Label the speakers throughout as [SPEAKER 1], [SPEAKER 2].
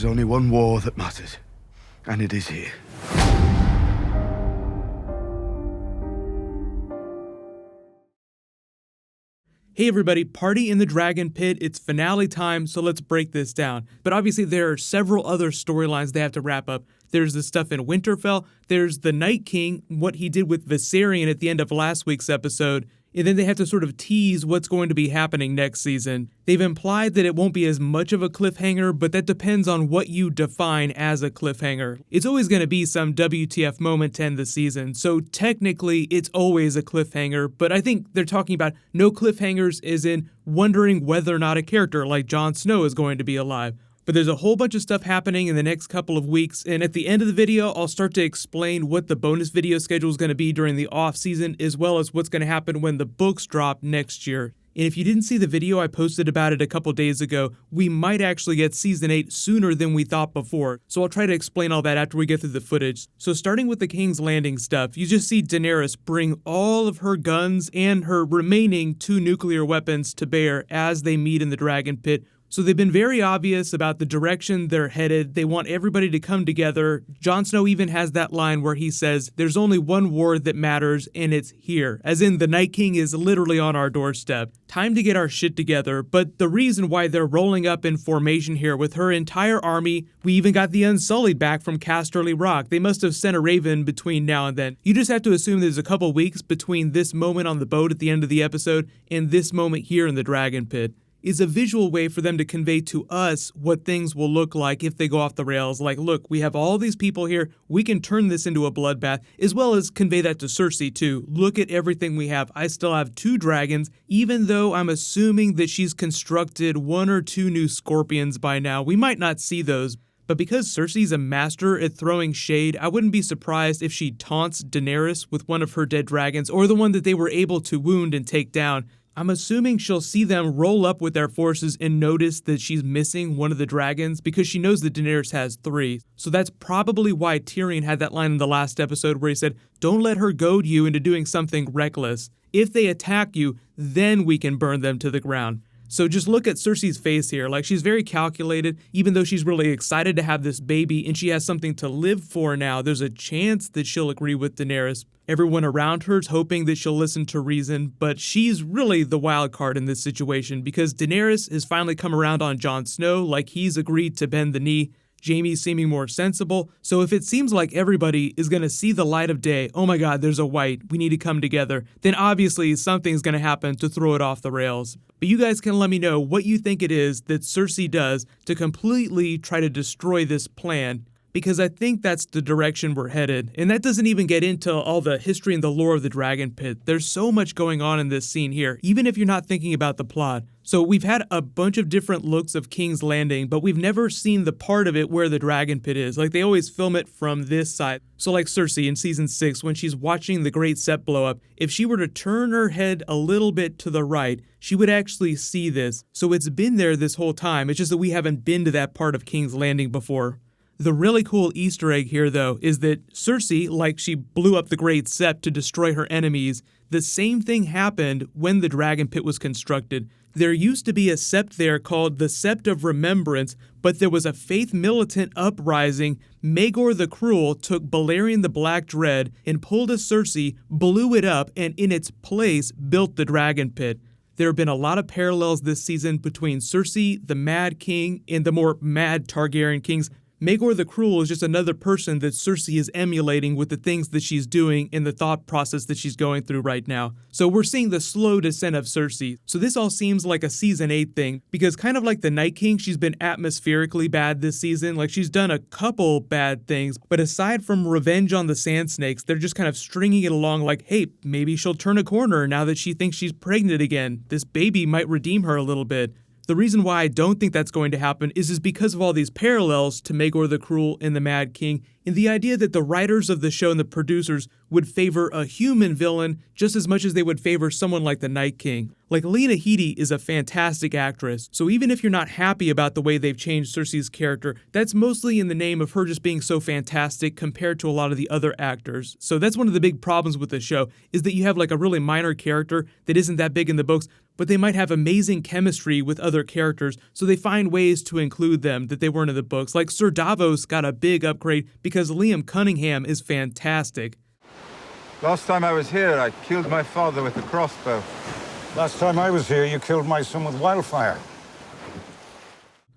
[SPEAKER 1] is only one war that matters, and it is here.
[SPEAKER 2] Hey everybody, party in the Dragon Pit, it's finale time, so let's break this down. But obviously there are several other storylines they have to wrap up. There's the stuff in Winterfell, there's the Night King, what he did with Viserion at the end of last week's episode, and then they have to sort of tease what's going to be happening next season. They've implied that it won't be as much of a cliffhanger, but that depends on what you define as a cliffhanger. It's always going to be some WTF moment to end the season, so technically it's always a cliffhanger, but I think they're talking about no cliffhangers as in wondering whether or not a character like Jon Snow is going to be alive. But there's a whole bunch of stuff happening in the next couple of weeks, and at the end of the video, I'll start to explain what the bonus video schedule is going to be during the off season, as well as what's going to happen when the books drop next year. And if you didn't see the video I posted about it a couple days ago, we might actually get Season 8 sooner than we thought before, so I'll try to explain all that after we get through the footage. So starting with the King's Landing stuff, you just see Daenerys bring all of her guns and her remaining 2 nuclear weapons to bear as they meet in the Dragon Pit. So they've been very obvious about the direction they're headed. They want everybody to come together. Jon Snow even has that line where he says, there's only one war that matters, and it's here. As in, the Night King is literally on our doorstep. Time to get our shit together, but the reason why they're rolling up in formation here with her entire army, we even got the Unsullied back from Casterly Rock. They must have sent a raven between now and then. You just have to assume there's a couple weeks between this moment on the boat at the end of the episode and this moment here in the Dragon Pit. Is a visual way for them to convey to us what things will look like if they go off the rails. Like, look, we have all these people here, we can turn this into a bloodbath, as well as convey that to Cersei too. Look at everything we have. I still have 2 dragons, even though I'm assuming that she's constructed 1 or 2 new scorpions by now. We might not see those. But because Cersei's a master at throwing shade, I wouldn't be surprised if she taunts Daenerys with one of her dead dragons, or the one that they were able to wound and take down. I'm assuming she'll see them roll up with their forces and notice that she's missing one of the dragons because she knows that Daenerys has 3. So that's probably why Tyrion had that line in the last episode where he said, don't let her goad you into doing something reckless. If they attack you, then we can burn them to the ground. So just look at Cersei's face here, like she's very calculated, even though she's really excited to have this baby and she has something to live for now, there's a chance that she'll agree with Daenerys. Everyone around her is hoping that she'll listen to reason, but she's really the wild card in this situation because Daenerys has finally come around on Jon Snow, like he's agreed to bend the knee. Jaime's seeming more sensible, so if it seems like everybody is going to see the light of day, oh my god, there's a white, we need to come together, then obviously something's going to happen to throw it off the rails. But you guys can let me know what you think it is that Cersei does to completely try to destroy this plan, because I think that's the direction we're headed. And that doesn't even get into all the history and the lore of the Dragon Pit. There's so much going on in this scene here, even if you're not thinking about the plot. So we've had a bunch of different looks of King's Landing, but we've never seen the part of it where the Dragon Pit is. Like, they always film it from this side. So like Cersei in season 6, when she's watching the Great Sept blow up, if she were to turn her head a little bit to the right, she would actually see this. So it's been there this whole time. It's just that we haven't been to that part of King's Landing before. The really cool Easter egg here, though, is that Cersei, like she blew up the Great Sept to destroy her enemies, the same thing happened when the Dragon Pit was constructed. There used to be a sept there called the Sept of Remembrance, but there was a faith militant uprising. Maegor the Cruel took Balerion the Black Dread and pulled a Cersei, blew it up, and in its place built the Dragon Pit. There have been a lot of parallels this season between Cersei, the Mad King, and the more mad Targaryen kings. Maegor the Cruel is just another person that Cersei is emulating with the things that she's doing and the thought process that she's going through right now. So we're seeing the slow descent of Cersei. So this all seems like a season 8 thing, because kind of like the Night King, she's been atmospherically bad this season. Like, she's done a couple bad things, but aside from revenge on the Sand Snakes, they're just kind of stringing it along like, hey, maybe she'll turn a corner now that she thinks she's pregnant again. This baby might redeem her a little bit. The reason why I don't think that's going to happen is because of all these parallels to Maegor the Cruel and the Mad King, and the idea that the writers of the show and the producers would favor a human villain just as much as they would favor someone like the Night King. Like, Lena Headey is a fantastic actress, so even if you're not happy about the way they've changed Cersei's character, that's mostly in the name of her just being so fantastic compared to a lot of the other actors. So that's one of the big problems with the show, is that you have like a really minor character that isn't that big in the books, but they might have amazing chemistry with other characters, so they find ways to include them that they weren't in the books. Like Sir Davos got a big upgrade because Liam Cunningham is fantastic.
[SPEAKER 3] Last time I was here, I killed my father with a crossbow.
[SPEAKER 4] Last time I was here, you killed my son with wildfire.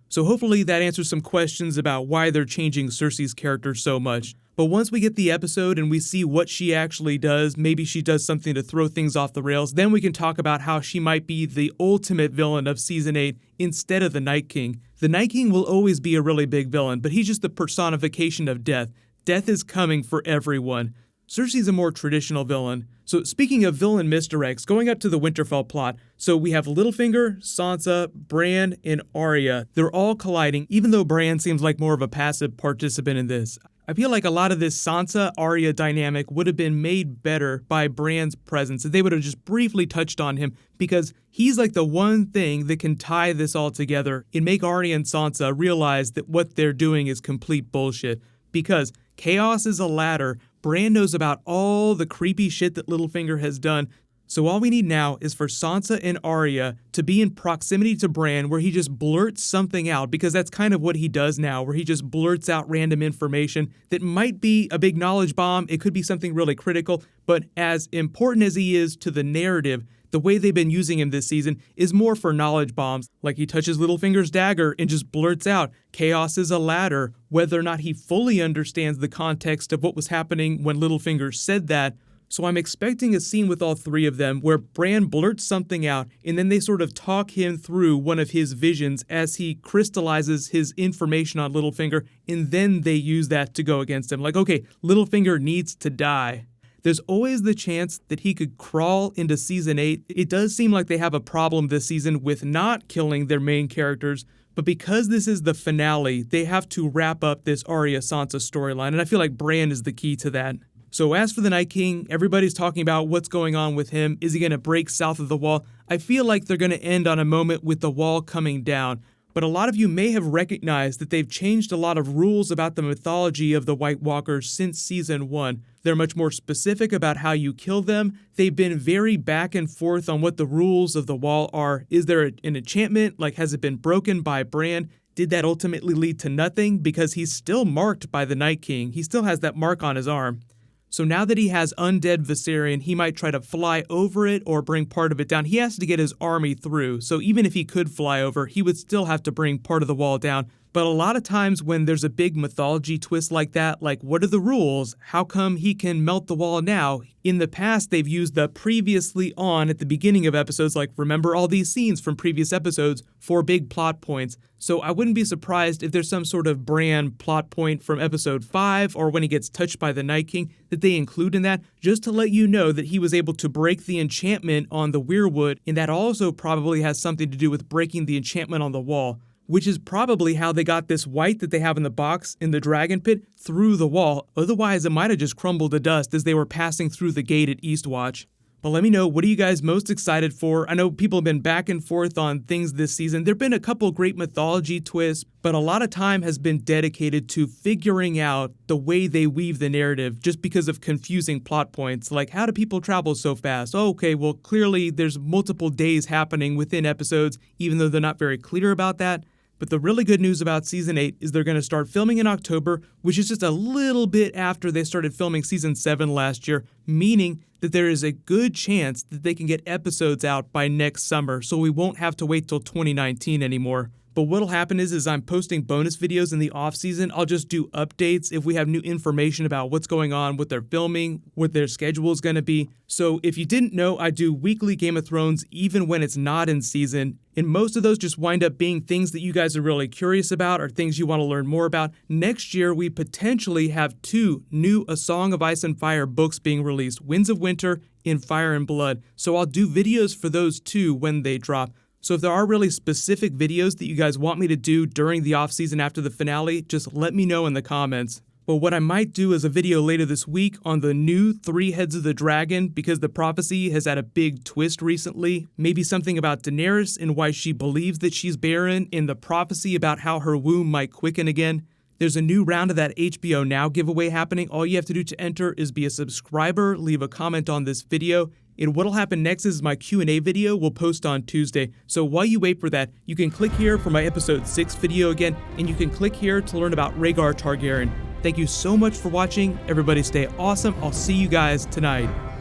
[SPEAKER 2] So hopefully that answers some questions about why they're changing Cersei's character so much. But once we get the episode and we see what she actually does, maybe she does something to throw things off the rails, then we can talk about how she might be the ultimate villain of Season 8 instead of the Night King. The Night King will always be a really big villain, but he's just the personification of death. Death is coming for everyone. Cersei's a more traditional villain. So speaking of villain misdirects, going up to the Winterfell plot, so we have Littlefinger, Sansa, Bran, and Arya. They're all colliding, even though Bran seems like more of a passive participant in this. I feel like a lot of this Sansa-Arya dynamic would have been made better by Bran's presence, if they would have just briefly touched on him, because he's like the one thing that can tie this all together and make Arya and Sansa realize that what they're doing is complete bullshit. Because chaos is a ladder, Bran knows about all the creepy shit that Littlefinger has done, so all we need now is for Sansa and Arya to be in proximity to Bran where he just blurts something out, because that's kind of what he does now, where he just blurts out random information that might be a big knowledge bomb, it could be something really critical, but as important as he is to the narrative, the way they've been using him this season is more for knowledge bombs, like he touches Littlefinger's dagger and just blurts out, chaos is a ladder, whether or not he fully understands the context of what was happening when Littlefinger said that. So I'm expecting a scene with all three of them where Bran blurts something out and then they sort of talk him through one of his visions as he crystallizes his information on Littlefinger, and then they use that to go against him. Like, okay, Littlefinger needs to die. There's always the chance that he could crawl into Season 8. It does seem like they have a problem this season with not killing their main characters, but because this is the finale, they have to wrap up this Arya-Sansa storyline, and I feel like Bran is the key to that. So as for the Night King, everybody's talking about what's going on with him. Is he going to break south of the wall? I feel like they're going to end on a moment with the wall coming down. But a lot of you may have recognized that they've changed a lot of rules about the mythology of the White Walkers since Season 1. They're much more specific about how you kill them. They've been very back and forth on what the rules of the wall are. Is there an enchantment? Like, has it been broken by Bran? Did that ultimately lead to nothing? Because he's still marked by the Night King. He still has that mark on his arm. So now that he has undead Viserion, he might try to fly over it or bring part of it down. He has to get his army through, so even if he could fly over, he would still have to bring part of the wall down. But a lot of times when there's a big mythology twist like that, like what are the rules? How come he can melt the wall now? In the past, they've used the previously on at the beginning of episodes, like remember all these scenes from previous episodes for big plot points. So I wouldn't be surprised if there's some sort of Bran plot point from episode 5 or when he gets touched by the Night King that they include in that, just to let you know that he was able to break the enchantment on the weirwood, and that also probably has something to do with breaking the enchantment on the wall, which is probably how they got this white that they have in the box in the dragon pit through the wall. Otherwise, it might have just crumbled to dust as they were passing through the gate at Eastwatch. But let me know, what are you guys most excited for? I know people have been back and forth on things this season. There have been a couple great mythology twists, but a lot of time has been dedicated to figuring out the way they weave the narrative just because of confusing plot points. Like, how do people travel so fast? Oh, okay, well, clearly there's multiple days happening within episodes, even though they're not very clear about that. But the really good news about Season 8 is they're going to start filming in October, which is just a little bit after they started filming Season 7 last year, meaning that there is a good chance that they can get episodes out by next summer, so we won't have to wait till 2019 anymore. But what'll happen is I'm posting bonus videos in the off season. I'll just do updates if we have new information about what's going on, what they're filming, what their schedule is going to be. So if you didn't know, I do weekly Game of Thrones even when it's not in season. And most of those just wind up being things that you guys are really curious about or things you want to learn more about. Next year, we potentially have 2 new A Song of Ice and Fire books being released, Winds of Winter and Fire and Blood. So I'll do videos for those 2 when they drop. So if there are really specific videos that you guys want me to do during the off season after the finale, just let me know in the comments. But what I might do is a video later this week on the new 3 heads of the dragon, because the prophecy has had a big twist recently. Maybe something about Daenerys and why she believes that she's barren, and the prophecy about how her womb might quicken again. There's a new round of that HBO Now giveaway happening. All you have to do to enter is be a subscriber, leave a comment on this video, and what'll happen next is my Q&A video will post on Tuesday. So while you wait for that, you can click here for my episode 6 video again, and you can click here to learn about Rhaegar Targaryen. Thank you so much for watching. Everybody stay awesome. I'll see you guys tonight.